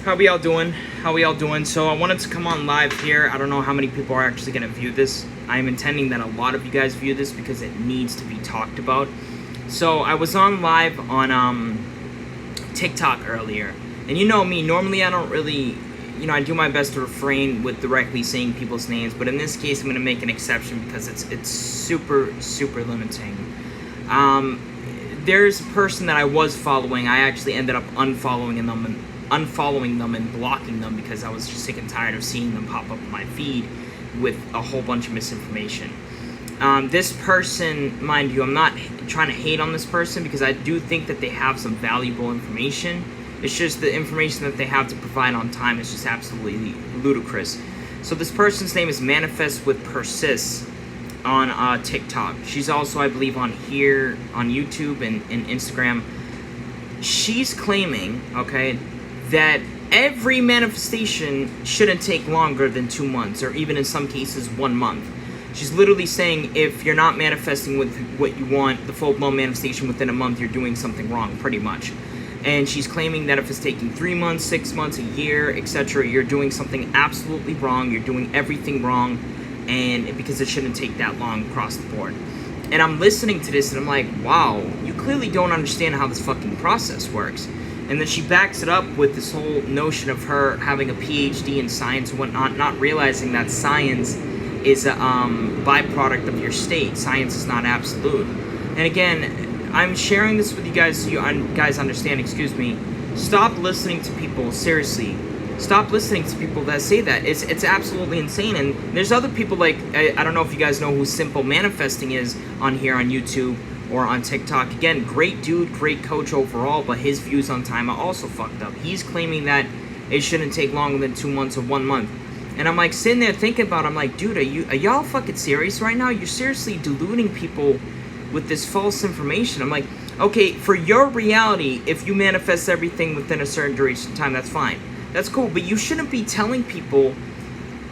How we all doing? So I wanted to come on live here. I don't know how many people are actually going to view this. I'm intending that a lot of you guys view this because it needs to be talked about. So I was on live on TikTok earlier. And you know me, normally I don't really, I do my best to refrain with directly saying people's names. But in this case, I'm going to make an exception because it's super limiting. There's a person that I was following. I actually ended up unfollowing them and blocking them because I was just sick and tired of seeing them pop up on my feed with a whole bunch of misinformation. This person, mind you, I'm not trying to hate on this person because I do think that they have some valuable information. It's just the information that they have to provide on time is just absolutely ludicrous. So this person's name is Manifest with Persists on TikTok. She's also, I believe, on here on YouTube and Instagram. She's claiming, okay, that every manifestation shouldn't take longer than 2 months, or even in some cases 1 month. She's literally saying if you're not manifesting with what you want, the full-blown manifestation within a month, you're doing something wrong, pretty much. And she's claiming that if it's taking 3 months, 6 months, a year, etc., you're doing something absolutely wrong, you're doing everything wrong, and because it shouldn't take that long across the board. And I'm listening to this and I'm like, wow, you clearly don't understand how this fucking process works. And then she backs it up with this whole notion of her having a PhD in science and whatnot, not realizing that science is a byproduct of your state. Science is not absolute. And again, I'm sharing this with you guys so you guys understand, Stop listening to people, seriously. Stop listening to people that say that. It's absolutely insane. And there's other people like, I don't know if you guys know who Simple Manifesting is on here on YouTube or on TikTok. Again, great dude, great coach overall, but his views on time are also fucked up. He's claiming that it shouldn't take longer than 2 months or 1 month. And I'm like sitting there thinking about it, I'm like, dude, are y'all fucking serious right now? You're seriously deluding people with this false information. I'm like, okay, for your reality, if you manifest everything within a certain duration of time, that's fine. That's cool, but you shouldn't be telling people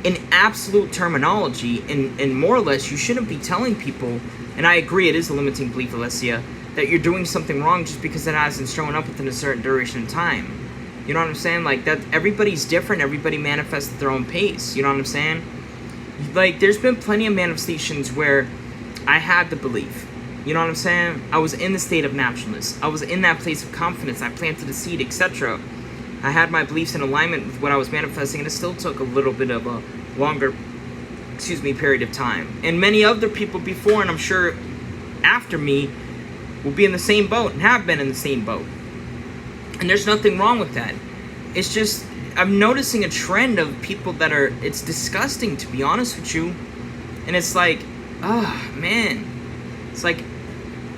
in absolute terminology, and more or less, you shouldn't be telling people, and I agree it is a limiting belief, Alessia, that you're doing something wrong just because it hasn't shown up within a certain duration of time. You know what I'm saying? Like, that everybody's different, everybody manifests at their own pace, you know what I'm saying? Like, there's been plenty of manifestations where I had the belief, you know what I'm saying? I was in the state of naturalness, I was in that place of confidence, I planted a seed, etc. I had my beliefs in alignment with what I was manifesting, and it still took a little bit of a longer, period of time. And many other people before, and I'm sure after me, will be in the same boat and have been in the same boat. And there's nothing wrong with that. It's just, I'm noticing a trend of people that are, it's disgusting to be honest with you. And it's like, man. It's like,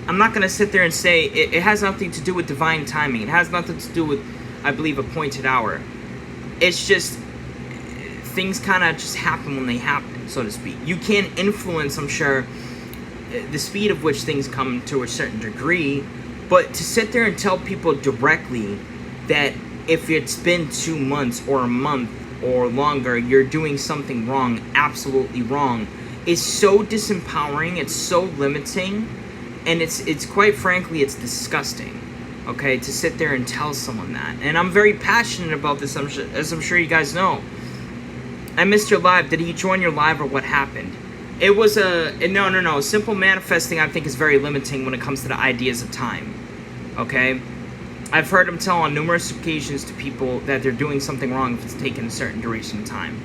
I'm not going to sit there and say, it has nothing to do with divine timing. It has nothing to do with, I believe, appointed hour. It's just things kind of just happen when they happen, so to speak. You can influence, I'm sure, the speed of which things come to a certain degree, but to sit there and tell people directly that if it's been 2 months or a month or longer, you're doing something wrong, absolutely wrong, is so disempowering, it's so limiting, and it's quite frankly, it's disgusting. Okay, to sit there and tell someone that. And I'm very passionate about this, as I'm sure you guys know. I missed your live. Did he join your live or what happened? It was no. Simple Manifesting, I think, is very limiting when it comes to the ideas of time. Okay? I've heard him tell on numerous occasions to people that they're doing something wrong if it's taken a certain duration of time.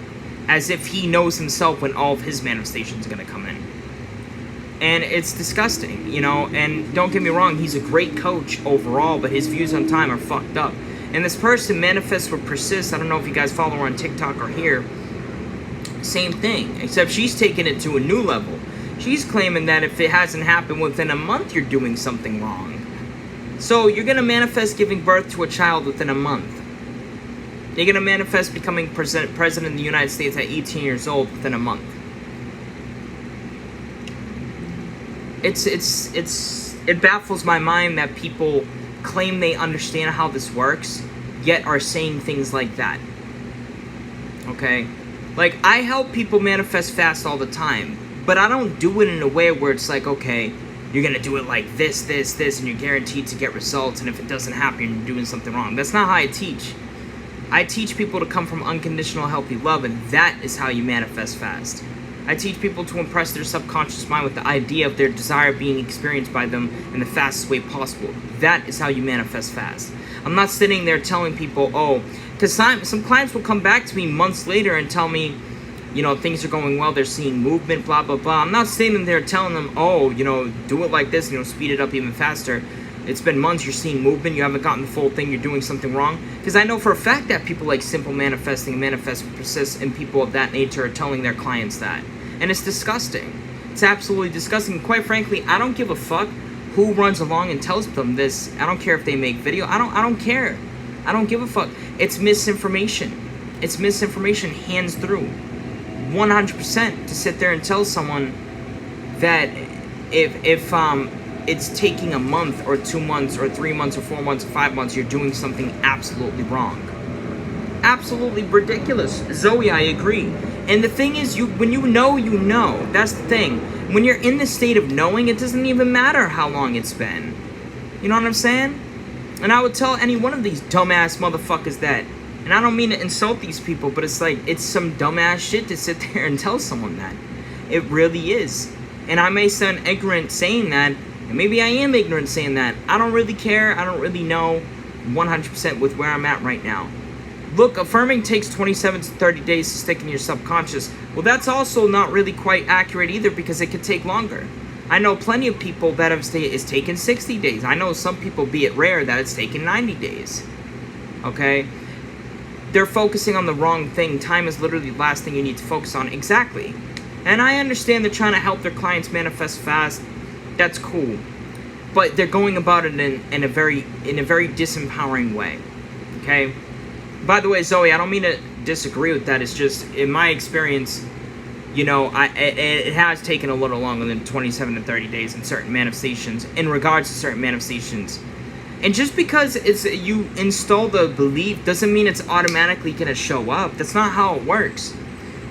As if he knows himself when all of his manifestations are going to come in. And it's disgusting, and don't get me wrong, he's a great coach overall, but his views on time are fucked up. And this person, Manifest with Persist, I don't know if you guys follow her on TikTok or here, same thing, except she's taking it to a new level. She's claiming that if it hasn't happened within a month, you're doing something wrong. So you're going to manifest giving birth to a child within a month. You're going to manifest becoming president of the United States at 18 years old within a month. It baffles my mind that people claim they understand how this works, yet are saying things like that. Okay? Like, I help people manifest fast all the time, but I don't do it in a way where it's like, okay, you're gonna do it like this, and you're guaranteed to get results, and if it doesn't happen, you're doing something wrong. That's not how I teach. I teach people to come from unconditional healthy love, and that is how you manifest fast. I teach people to impress their subconscious mind with the idea of their desire being experienced by them in the fastest way possible. That is how you manifest fast. I'm not sitting there telling people, oh, because some clients will come back to me months later and tell me, you know, things are going well, they're seeing movement, blah, blah, blah. I'm not sitting there telling them, oh, you know, do it like this, you know, speed it up even faster. It's been months, you're seeing movement, you haven't gotten the full thing, you're doing something wrong. Because I know for a fact that people like Simple Manifesting, Manifest Persist, and people of that nature are telling their clients that. And it's disgusting. It's absolutely disgusting. Quite frankly, I don't give a fuck who runs along and tells them this. I don't care if they make video. I don't care. I don't give a fuck. It's misinformation. It's misinformation hands through. 100% to sit there and tell someone that if it's taking a month or 2 months or 3 months or 4 months or 5 months, you're doing something absolutely wrong. Absolutely ridiculous. Zoe, I agree. And the thing is, when you know, you know. That's the thing. When you're in the state of knowing, it doesn't even matter how long it's been. You know what I'm saying? And I would tell any one of these dumbass motherfuckers that, and I don't mean to insult these people, but it's like, it's some dumbass shit to sit there and tell someone that. It really is. And I may sound ignorant saying that, and maybe I am ignorant saying that. I don't really care. I don't really know 100% with where I'm at right now. Look, affirming takes 27 to 30 days to stick in your subconscious. Well, that's also not really quite accurate either, because it could take longer. I know plenty of people that have it's taken 60 days. I know some people, be it rare, that it's taken 90 days. Okay? They're focusing on the wrong thing. Time is literally the last thing you need to focus on. Exactly. And I understand they're trying to help their clients manifest fast. That's cool. But they're going about it in a very disempowering way. Okay? By the way, Zoe, I don't mean to disagree with that. It's just, in my experience, you know, it has taken a little longer than 27 to 30 days in certain manifestations, in regards to certain manifestations. And just because you install the belief doesn't mean it's automatically going to show up. That's not how it works.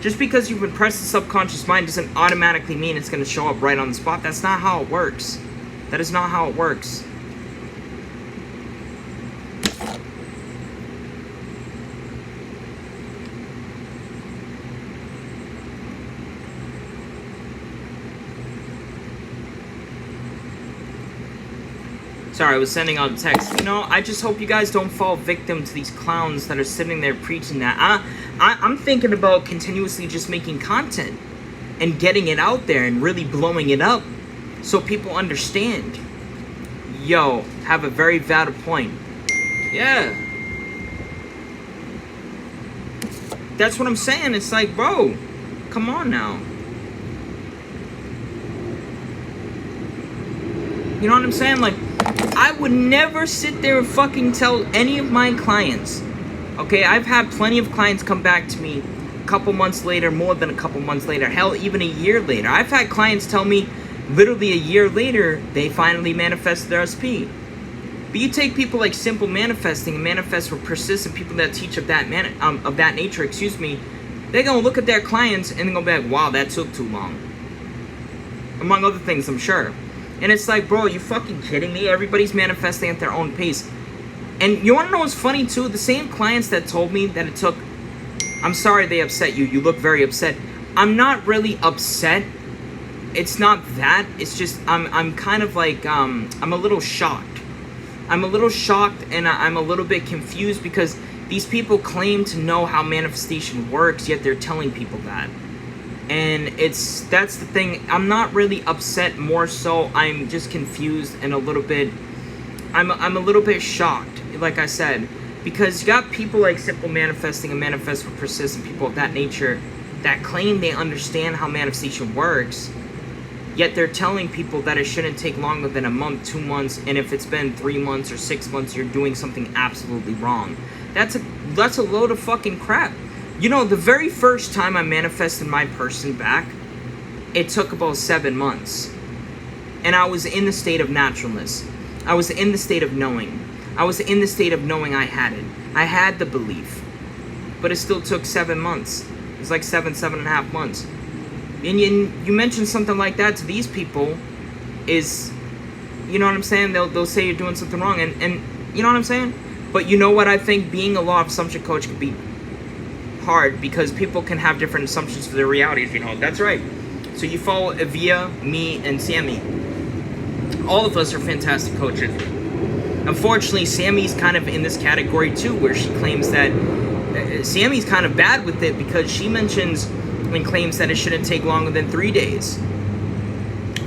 Just because you've impressed the subconscious mind doesn't automatically mean it's going to show up right on the spot. That's not how it works. That is not how it works. Sorry, I was sending out a text. You know, I just hope you guys don't fall victim to these clowns that are sitting there preaching that. I'm thinking about continuously just making content and getting it out there and really blowing it up so people understand. Yo, have a very valid point. Yeah. That's what I'm saying. It's like, bro, come on now. You know what I'm saying? Like, I would never sit there and fucking tell any of my clients. Okay, I've had plenty of clients come back to me a couple months later, more than a couple months later, hell, even a year later. I've had clients tell me literally a year later, they finally manifested their SP. But you take people like Simple Manifesting and Manifest with Persistent, people that teach of that nature, they're gonna look at their clients and they're gonna be like, wow, that took too long. Among other things, I'm sure. And it's like, bro, you fucking kidding me? Everybody's manifesting at their own pace. And you wanna know what's funny too? The same clients that told me that it took, I'm sorry they upset you, you look very upset. I'm not really upset. It's not that, it's just, I'm kind of like, I'm a little shocked. I'm a little shocked and I'm a little bit confused because these people claim to know how manifestation works, yet they're telling people that. And that's the thing. I'm not really upset, more so I'm just confused and a little bit, I'm a little bit shocked, like I said, because you got people like Simple Manifesting and Manifest with Persistent, people of that nature that claim they understand how manifestation works, yet they're telling people that it shouldn't take longer than a month, 2 months, and if it's been 3 months or 6 months, you're doing something absolutely wrong. That's a load of fucking crap. You know, the very first time I manifested my person back, it took about 7 months. And I was in the state of naturalness. I was in the state of knowing. I was in the state of knowing I had it. I had the belief. But it still took 7 months. It was like 7.5 months. And you mention something like that to these people is, you know what I'm saying? They'll say you're doing something wrong. And you know what I'm saying? But you know what? I think being a law of assumption coach can be hard because people can have different assumptions for their realities, you know. That's right. So you follow Evia, me, and Sammy. All of us are fantastic coaches. Unfortunately, Sammy's kind of in this category too, where she claims that Sammy's kind of bad with it because she mentions and claims that it shouldn't take longer than 3 days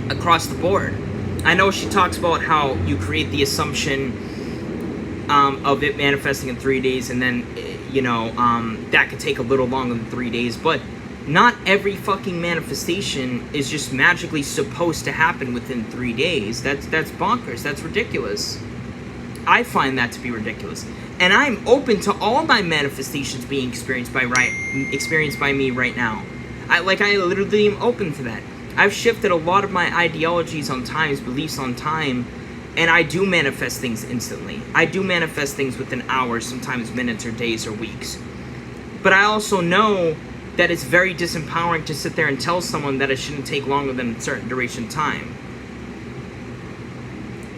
across the board. I know she talks about how you create the assumption of it manifesting in 3 days, and then, you know, that could take a little longer than 3 days, but not every fucking manifestation is just magically supposed to happen within 3 days. That's bonkers. That's ridiculous. I find that to be ridiculous. And I'm open to all my manifestations being experienced by me right now. I literally am open to that. I've shifted a lot of my ideologies on times, beliefs on time, and I do manifest things instantly. I do manifest things within hours, sometimes minutes or days or weeks. But I also know that it's very disempowering to sit there and tell someone that it shouldn't take longer than a certain duration of time.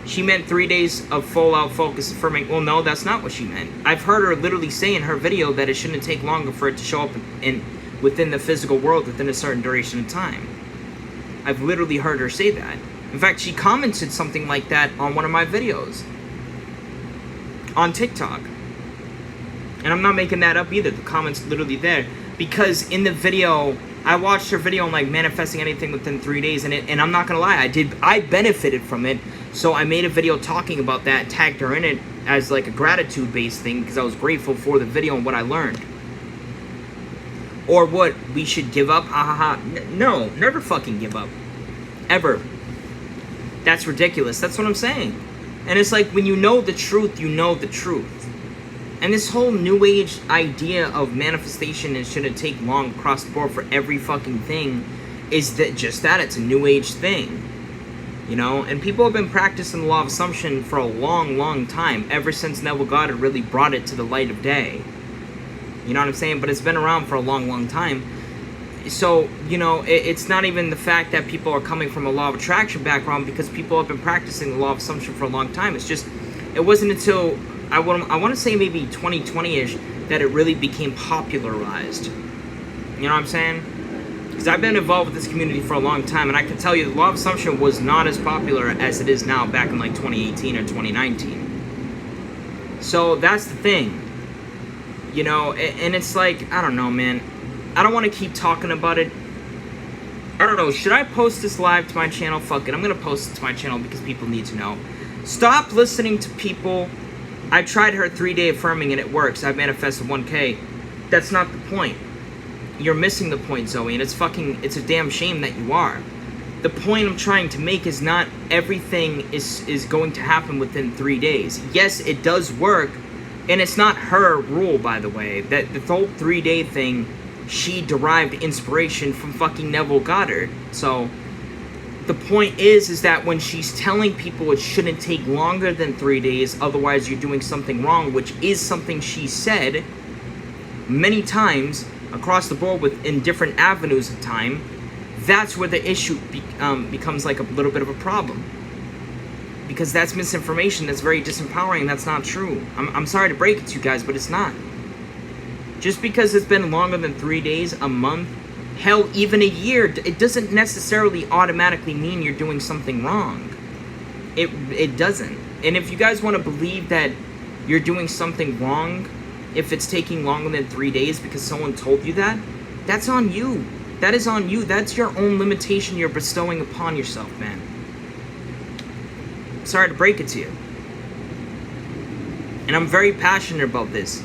She meant 3 days of full-out focus affirming. Well, no, that's not what she meant. I've heard her literally say in her video that it shouldn't take longer for it to show up within the physical world within a certain duration of time. I've literally heard her say that. In fact, she commented something like that on one of my videos on TikTok. And I'm not making that up either. The comment's literally there. Because in the video, I watched her video on like manifesting anything within 3 days, and I'm not gonna lie, I benefited from it. So I made a video talking about that, tagged her in it as like a gratitude-based thing because I was grateful for the video and what I learned. Or what, we should give up? No, never fucking give up. Ever. That's ridiculous. That's what I'm saying. And it's like when you know the truth, you know the truth. And this whole new age idea of manifestation and shouldn't take long across the board for every fucking thing is that just that, it's a new age thing. You know, and people have been practicing the law of assumption for a long, long time, ever since Neville Goddard really brought it to the light of day. You know what I'm saying? But it's been around for a long, long time. So, you know, it's not even the fact that people are coming from a law of attraction background, because people have been practicing the law of assumption for a long time. It's just, it wasn't until, I want to say maybe 2020-ish, that it really became popularized. You know what I'm saying? Because I've been involved with this community for a long time, and I can tell you the law of assumption was not as popular as it is now back in like 2018 or 2019. So that's the thing. You know, and it's like, I don't know, man. I don't want to keep talking about it. I don't know, should I post this live to my channel? Fuck it, I'm going to post it to my channel because people need to know. Stop listening to people. I tried her 3-day affirming and it works. I've manifested 1K. That's not the point. You're missing the point, Zoe, and it's a damn shame that you are. The point I'm trying to make is not everything is going to happen within 3 days. Yes, it does work, and it's not her rule, by the way. That the whole 3-day thing, she derived inspiration from fucking Neville Goddard. So the point is that when she's telling people it shouldn't take longer than 3 days, otherwise you're doing something wrong, which is something she said many times across the board in different avenues of time, that's where the issue becomes like a little bit of a problem. Because that's misinformation, that's very disempowering, that's not true. I'm sorry to break it to you guys, but it's not. Just because it's been longer than 3 days, a month, hell, even a year, it doesn't necessarily automatically mean you're doing something wrong. It doesn't. And if you guys want to believe that you're doing something wrong, if it's taking longer than 3 days because someone told you that, that's on you. That is on you. That's your own limitation you're bestowing upon yourself, man. Sorry to break it to you. And I'm very passionate about this.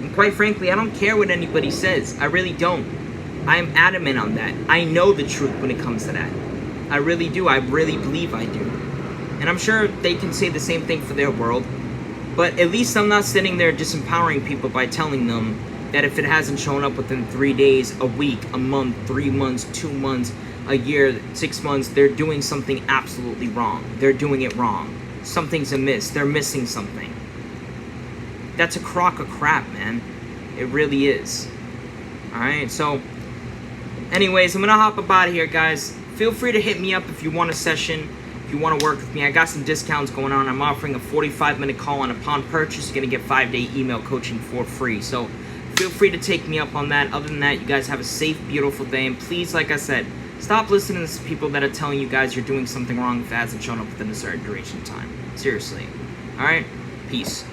And quite frankly, I don't care what anybody says. I really don't. I am adamant on that. I know the truth when it comes to that. I really do. I really believe I do. And I'm sure they can say the same thing for their world. But at least I'm not sitting there disempowering people by telling them that if it hasn't shown up within 3 days, a week, a month, 3 months, 2 months, a year, 6 months, they're doing something absolutely wrong. They're doing it wrong. Something's amiss. They're missing something. That's a crock of crap, man. It really is. Alright, so anyways, I'm gonna hop up out of here, guys. Feel free to hit me up if you want a session. If If you want to work with me, I got some discounts going on. I'm offering a 45-minute call, and upon purchase, you're going to get 5-day email coaching for free. So feel free to take me up on that. Other than that, you guys have a safe, beautiful day. And please, like I said, stop listening to people that are telling you guys you're doing something wrong if it hasn't shown up within a certain duration of time. Seriously. Alright? Peace.